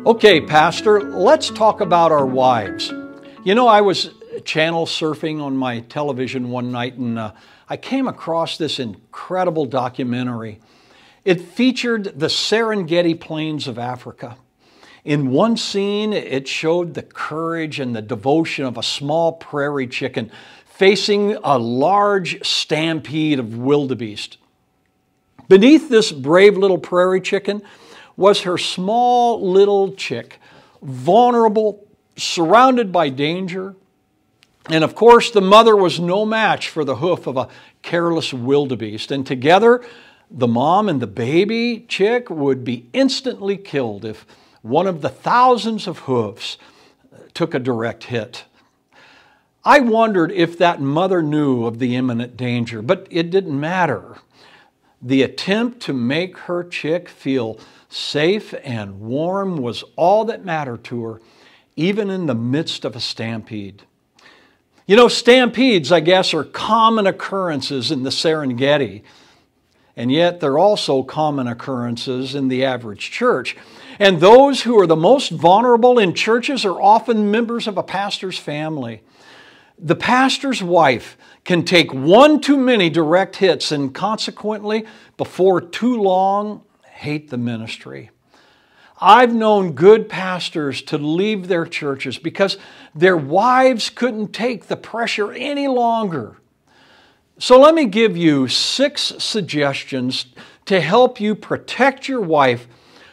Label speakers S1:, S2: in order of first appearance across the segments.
S1: Okay, Pastor, let's talk about our wives. You know, I was channel surfing on my television one night and I came across this incredible documentary. It featured the Serengeti plains of Africa. In one scene, it showed the courage and the devotion of a small prairie chicken facing a large stampede of wildebeest. Beneath this brave little prairie chicken was her small little chick, vulnerable, surrounded by danger. And of course, the mother was no match for the hoof of a careless wildebeest. And together, the mom and the baby chick would be instantly killed if one of the thousands of hoofs took a direct hit. I wondered if that mother knew of the imminent danger, but it didn't matter. The attempt to make her chick feel safe and warm was all that mattered to her, even in the midst of a stampede. You know, stampedes, I guess, are common occurrences in the Serengeti, and yet they're also common occurrences in the average church. And those who are the most vulnerable in churches are often members of a pastor's family. The pastor's wife can take one too many direct hits and consequently, before too long, hate the ministry. I've known good pastors to leave their churches because their wives couldn't take the pressure any longer. So let me give you 6 suggestions to help you protect your wife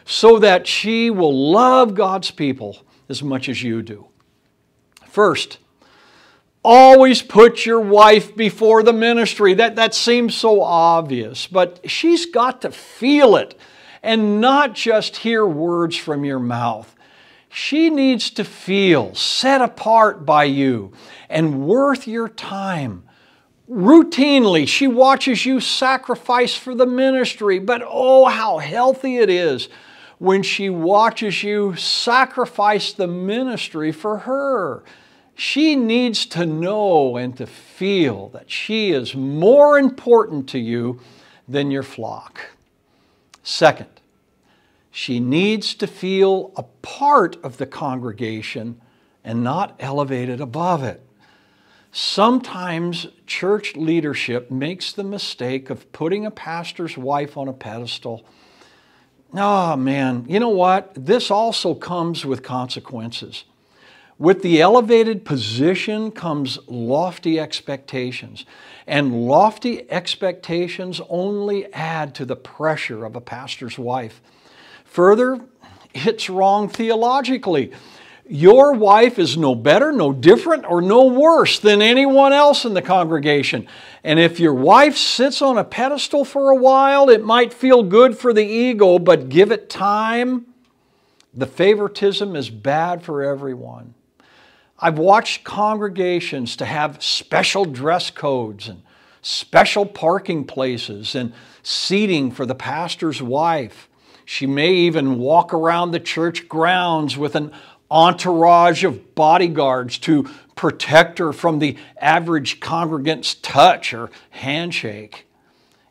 S1: so that she will love God's people as much as you do. First, always put your wife before the ministry. That seems so obvious, but she's got to feel it and not just hear words from your mouth. She needs to feel set apart by you and worth your time. Routinely, she watches you sacrifice for the ministry, but oh, how healthy it is when she watches you sacrifice the ministry for her. She needs to know and to feel that she is more important to you than your flock. Second, she needs to feel a part of the congregation and not elevated above it. Sometimes church leadership makes the mistake of putting a pastor's wife on a pedestal. Oh man, you know what? This also comes with consequences. With the elevated position comes lofty expectations, and lofty expectations only add to the pressure of a pastor's wife. Further, it's wrong theologically. Your wife is no better, no different, or no worse than anyone else in the congregation. And if your wife sits on a pedestal for a while, it might feel good for the ego, but give it time. The favoritism is bad for everyone. I've watched congregations to have special dress codes and special parking places and seating for the pastor's wife. She may even walk around the church grounds with an entourage of bodyguards to protect her from the average congregant's touch or handshake.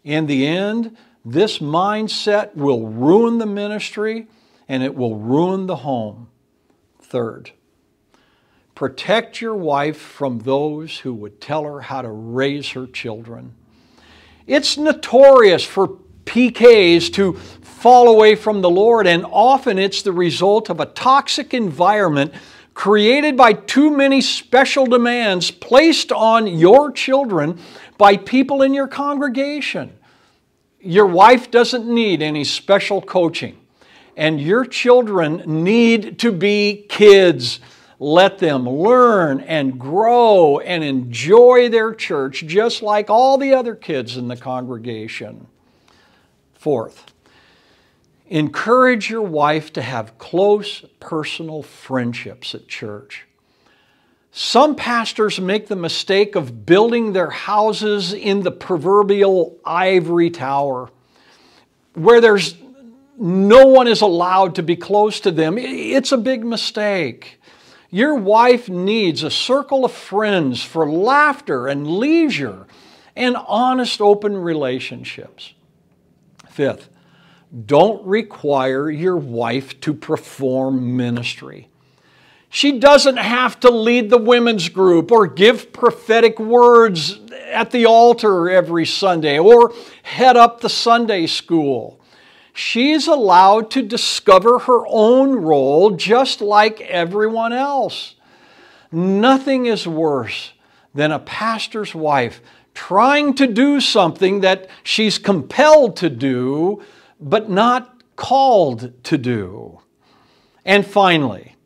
S1: In the end, this mindset will ruin the ministry and it will ruin the home. Third, protect your wife from those who would tell her how to raise her children. It's notorious for PKs to fall away from the Lord, and often it's the result of a toxic environment created by too many special demands placed on your children by people in your congregation. Your wife doesn't need any special coaching, and your children need to be kids. Let them learn and grow and enjoy their church just like all the other kids in the congregation. Fourth, encourage your wife to have close personal friendships at church. Some pastors make the mistake of building their houses in the proverbial ivory tower, where no one is allowed to be close to them. It's a big mistake. Your wife needs a circle of friends for laughter and leisure and honest, open relationships. Fifth, don't require your wife to perform ministry. She doesn't have to lead the women's group or give prophetic words at the altar every Sunday or head up the Sunday school. She is allowed to discover her own role just like everyone else. Nothing is worse than a pastor's wife trying to do something that she's compelled to do, but not called to do. And finally,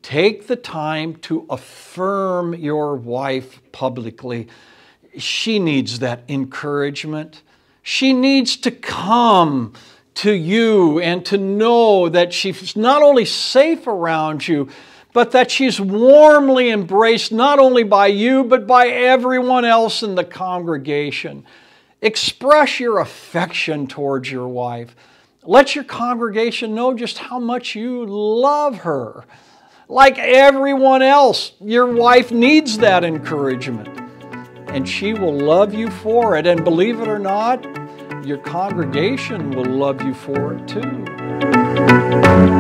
S1: take the time to affirm your wife publicly. She needs that encouragement. She needs to come to you and to know that she's not only safe around you, but that she's warmly embraced not only by you, but by everyone else in the congregation. Express your affection towards your wife. Let your congregation know just how much you love her. Like everyone else, your wife needs that encouragement, and she will love you for it. And believe it or not, your congregation will love you for it too.